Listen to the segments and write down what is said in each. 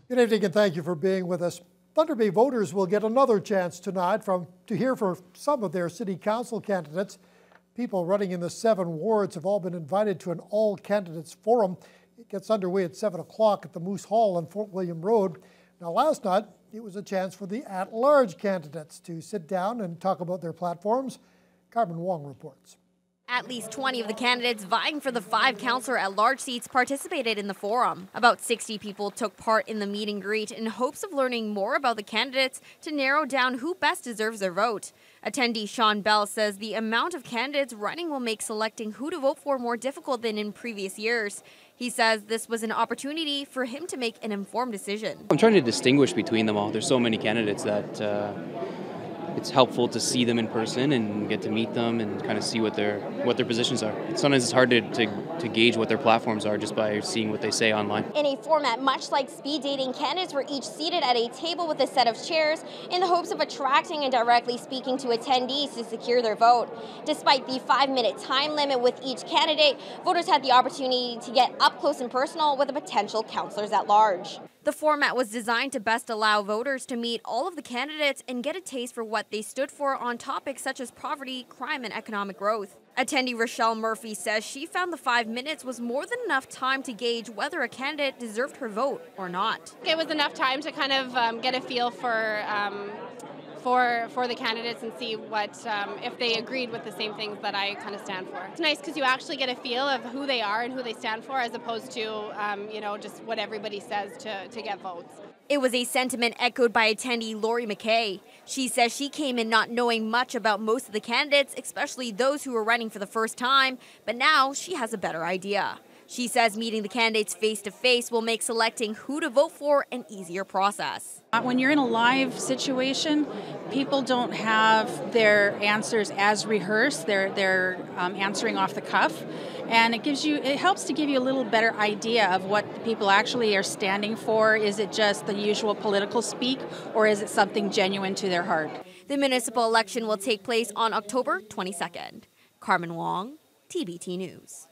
Good evening and thank you for being with us. Thunder Bay voters will get another chance tonight to hear from some of their city council candidates. People running in the 7 wards have all been invited to an all-candidates forum. It gets underway at 7 o'clock at the Moose Hall on Fort William Road. Now last night, it was a chance for the at-large candidates to sit down and talk about their platforms. Carmen Wong reports. At least 20 of the candidates vying for the 5 councillor at-large seats participated in the forum. About 60 people took part in the meet and greet in hopes of learning more about the candidates to narrow down who best deserves their vote. Attendee Sean Bell says the amount of candidates running will make selecting who to vote for more difficult than in previous years. He says this was an opportunity for him to make an informed decision. I'm trying to distinguish between them all. There's so many candidates that it's helpful to see them in person and get to meet them and kind of see what their positions are. Sometimes it's hard to gauge what their platforms are just by seeing what they say online. In a format much like speed dating, candidates were each seated at a table with a set of chairs in the hopes of attracting and directly speaking to attendees to secure their vote. Despite the 5-minute time limit with each candidate, voters had the opportunity to get up close and personal with the potential councillors at large. The format was designed to best allow voters to meet all of the candidates and get a taste for what they stood for on topics such as poverty, crime, and economic growth. Attendee Rochelle Murphy says she found the 5 minutes was more than enough time to gauge whether a candidate deserved her vote or not. It was enough time to kind of get a feel for the candidates and see what if they agreed with the same things that I kind of stand for. It's nice because you actually get a feel of who they are and who they stand for, as opposed to just what everybody says to get votes. It was a sentiment echoed by attendee Lori McKay. She says she came in not knowing much about most of the candidates, especially those who were running for the first time, but now she has a better idea. She says meeting the candidates face-to-face will make selecting who to vote for an easier process. When you're in a live situation, people don't have their answers as rehearsed. They're answering off the cuff, and it helps to give you a little better idea of what people actually are standing for. Is it just the usual political speak, or is it something genuine to their heart? The municipal election will take place on October 22nd. Carmen Wong, TBT News.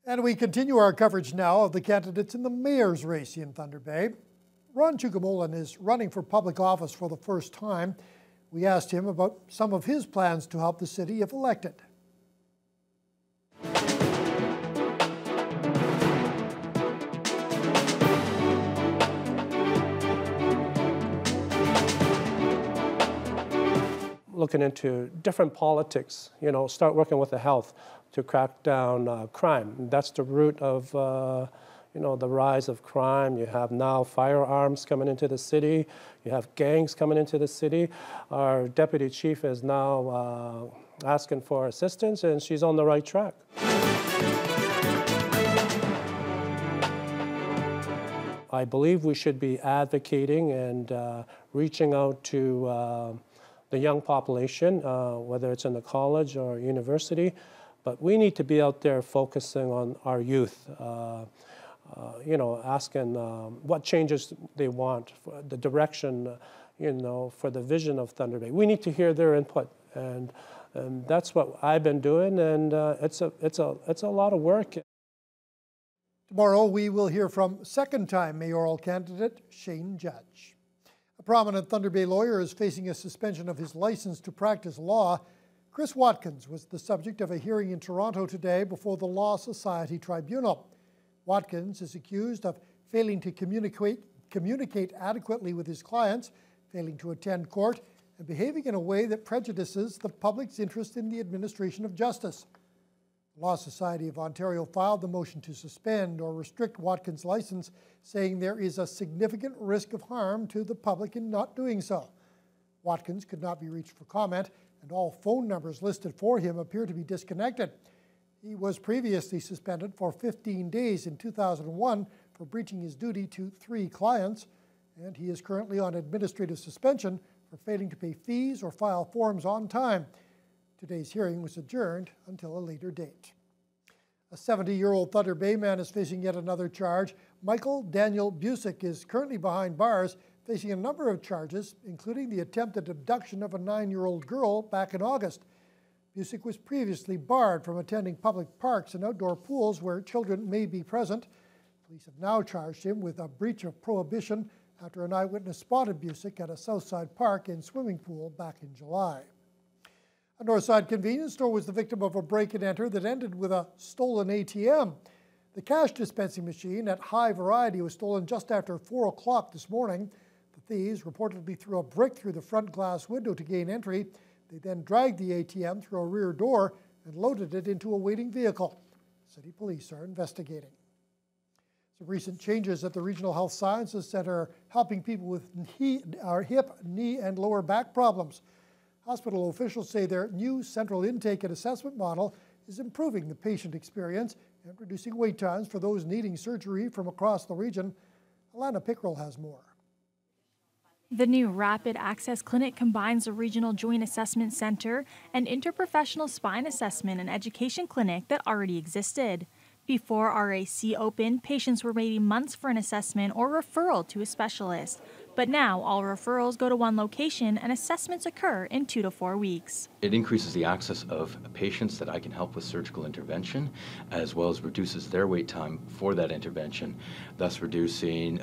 And we continue our coverage now of the candidates in the mayor's race in Thunder Bay. Ron Chukamolan is running for public office for the first time. We asked him about some of his plans to help the city if elected. Looking into different politics, start working with the health to crack down crime. That's the root of the rise of crime. You have now firearms coming into the city. You have gangs coming into the city. Our deputy chief is now asking for assistance, and she's on the right track. I believe we should be advocating and reaching out to the young population, whether it's in the college or university, but we need to be out there focusing on our youth, asking what changes they want, for the direction, for the vision of Thunder Bay. We need to hear their input, and that's what I've been doing, and it's a lot of work. Tomorrow we will hear from second-time mayoral candidate Shane Judge. A prominent Thunder Bay lawyer is facing a suspension of his license to practice law. Chris Watkins was the subject of a hearing in Toronto today before the Law Society Tribunal. Watkins is accused of failing to communicate adequately with his clients, failing to attend court, and behaving in a way that prejudices the public's interest in the administration of justice. The Law Society of Ontario filed the motion to suspend or restrict Watkins' license, saying there is a significant risk of harm to the public in not doing so. Watkins could not be reached for comment, and all phone numbers listed for him appear to be disconnected. He was previously suspended for 15 days in 2001 for breaching his duty to 3 clients, and he is currently on administrative suspension for failing to pay fees or file forms on time. Today's hearing was adjourned until a later date. A 70-year-old Thunder Bay man is facing yet another charge. Michael Daniel Busick is currently behind bars, facing a number of charges, including the attempted abduction of a 9-year-old girl back in August. Busick was previously barred from attending public parks and outdoor pools where children may be present. Police have now charged him with a breach of prohibition after an eyewitness spotted Busick at a Southside Park and swimming pool back in July. A Northside convenience store was the victim of a break-and-enter that ended with a stolen ATM. The cash dispensing machine at High Variety was stolen just after 4 o'clock this morning. The thieves reportedly threw a brick through the front glass window to gain entry. They then dragged the ATM through a rear door and loaded it into a waiting vehicle. City police are investigating. Some recent changes at the Regional Health Sciences Centre are helping people with hip, knee, and lower back problems. Hospital officials say their new central intake and assessment model is improving the patient experience and reducing wait times for those needing surgery from across the region. Alana Pickrell has more. The new Rapid Access Clinic combines a regional joint assessment center and interprofessional spine assessment and education clinic that already existed. Before RAC opened, patients were waiting months for an assessment or referral to a specialist. But now all referrals go to one location and assessments occur in 2 to 4 weeks. It increases the access of patients that I can help with surgical intervention, as well as reduces their wait time for that intervention, thus reducing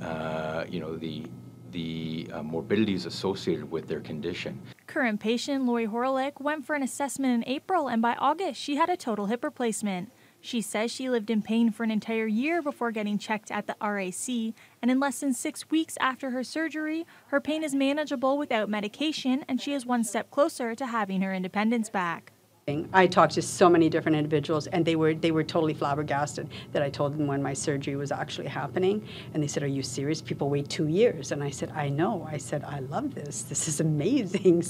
the morbidities associated with their condition. Current patient Lori Horlick went for an assessment in April, and by August she had a total hip replacement. She says she lived in pain for an entire year before getting checked at the RAC, and in less than 6 weeks after her surgery, her pain is manageable without medication, and she is one step closer to having her independence back. I talked to so many different individuals, and they were totally flabbergasted that I told them when my surgery was actually happening. And they said, "Are you serious? People wait 2 years." And I said, "I know." I said, "I love this. This is amazing."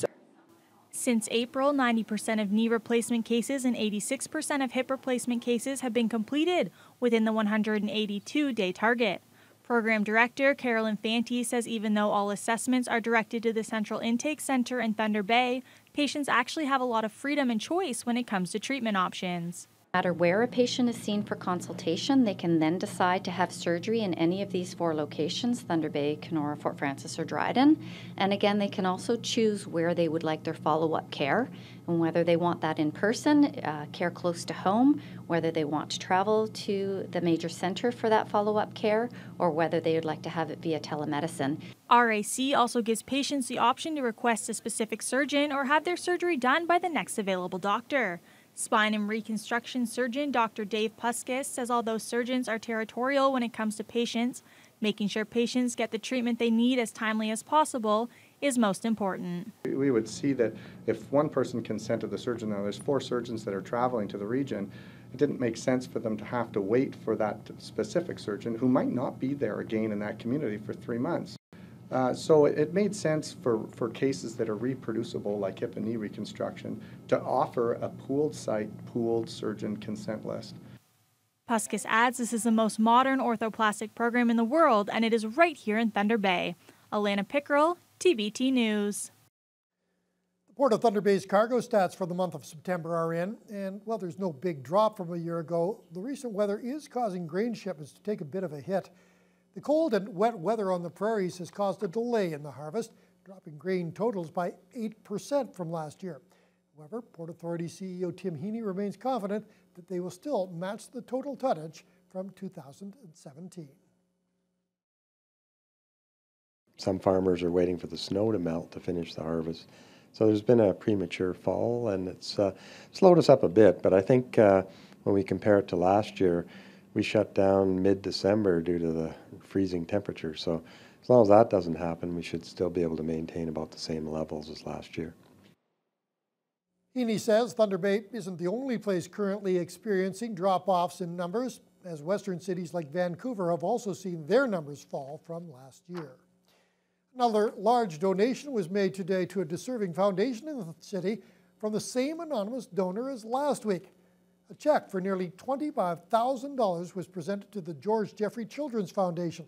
Since April, 90% of knee replacement cases and 86% of hip replacement cases have been completed within the 182-day target. Program Director Carolyn Fanti says even though all assessments are directed to the Central Intake Center in Thunder Bay, patients actually have a lot of freedom and choice when it comes to treatment options. No matter where a patient is seen for consultation, they can then decide to have surgery in any of these 4 locations, Thunder Bay, Kenora, Fort Frances, or Dryden. And again, they can also choose where they would like their follow-up care and whether they want that in person, care close to home, whether they want to travel to the major center for that follow-up care, or whether they would like to have it via telemedicine. RAC also gives patients the option to request a specific surgeon or have their surgery done by the next available doctor. Spine and reconstruction surgeon Dr. Dave Puskis says although surgeons are territorial when it comes to patients, making sure patients get the treatment they need as timely as possible is most important. We would see that if one person can send to the surgeon, now there's 4 surgeons that are traveling to the region, it didn't make sense for them to have to wait for that specific surgeon who might not be there again in that community for 3 months. So it made sense for cases that are reproducible, like hip and knee reconstruction, to offer a pooled site, pooled surgeon consent list. Puskis adds this is the most modern orthoplastic program in the world, and it is right here in Thunder Bay. Alana Pickrell, TVT News. The Port of Thunder Bay's cargo stats for the month of September are in, and while there's no big drop from a year ago, the recent weather is causing grain shipments to take a bit of a hit. The cold and wet weather on the prairies has caused a delay in the harvest, dropping grain totals by 8% from last year. However, Port Authority CEO Tim Heaney remains confident that they will still match the total tonnage from 2017. Some farmers are waiting for the snow to melt to finish the harvest. So there's been a premature fall, and it's slowed us up a bit. But I think when we compare it to last year, we shut down mid-December due to the freezing temperature. So as long as that doesn't happen, we should still be able to maintain about the same levels as last year. Heaney says Thunder Bay isn't the only place currently experiencing drop-offs in numbers, as western cities like Vancouver have also seen their numbers fall from last year. Another large donation was made today to a deserving foundation in the city from the same anonymous donor as last week. A check for nearly $25,000 was presented to the George Jeffrey Children's Foundation.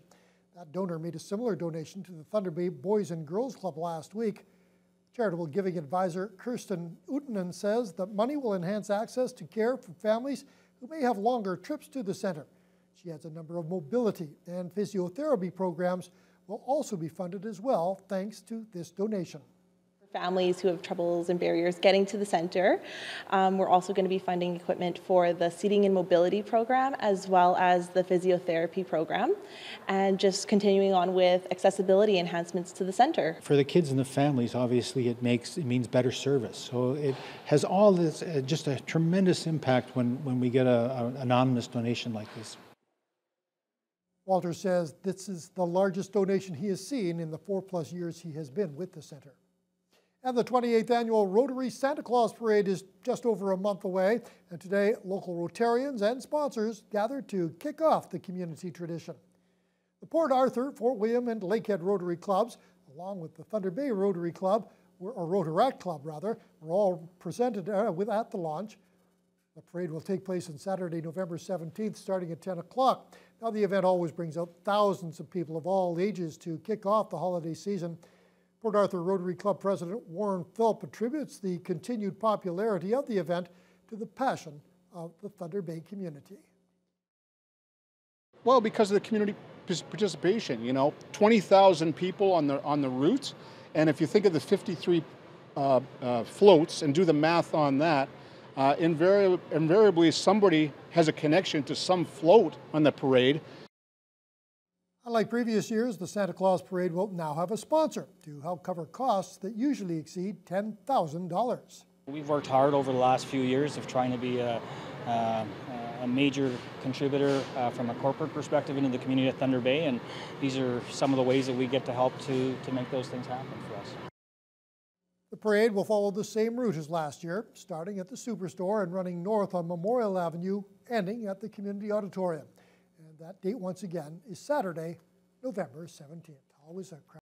That donor made a similar donation to the Thunder Bay Boys and Girls Club last week. Charitable giving advisor Kirsten Utenan says the money will enhance access to care for families who may have longer trips to the center. She adds a number of mobility and physiotherapy programs will also be funded as well, thanks to this donation. families who have troubles and barriers getting to the centre. We're also going to be funding equipment for the seating and mobility program as well as the physiotherapy program, and just continuing on with accessibility enhancements to the centre. For the kids and the families, obviously it means better service. So it has all this, just a tremendous impact when we get an anonymous donation like this. Walter says this is the largest donation he has seen in the 4+ years he has been with the center. And the 28th annual Rotary Santa Claus Parade is just over a month away, and today local Rotarians and sponsors gathered to kick off the community tradition. The Port Arthur, Fort William, and Lakehead Rotary Clubs, along with the Thunder Bay Rotary Club, or Rotaract Club rather, were all presented at the launch. The parade will take place on Saturday, November 17th, starting at 10 o'clock. Now, the event always brings out thousands of people of all ages to kick off the holiday season. Port Arthur Rotary Club President Warren Philp attributes the continued popularity of the event to the passion of the Thunder Bay community. Well, because of the community participation, 20,000 people on the route, and if you think of the 53 floats and do the math on that, invariably somebody has a connection to some float on the parade. Unlike previous years, the Santa Claus Parade will now have a sponsor to help cover costs that usually exceed $10,000. We've worked hard over the last few years of trying to be a major contributor from a corporate perspective into the community of Thunder Bay, and these are some of the ways that we get to help to make those things happen for us. The parade will follow the same route as last year, starting at the Superstore and running north on Memorial Avenue, ending at the Community Auditorium. And that date, once again, is Saturday, November 17th. Always a crowd.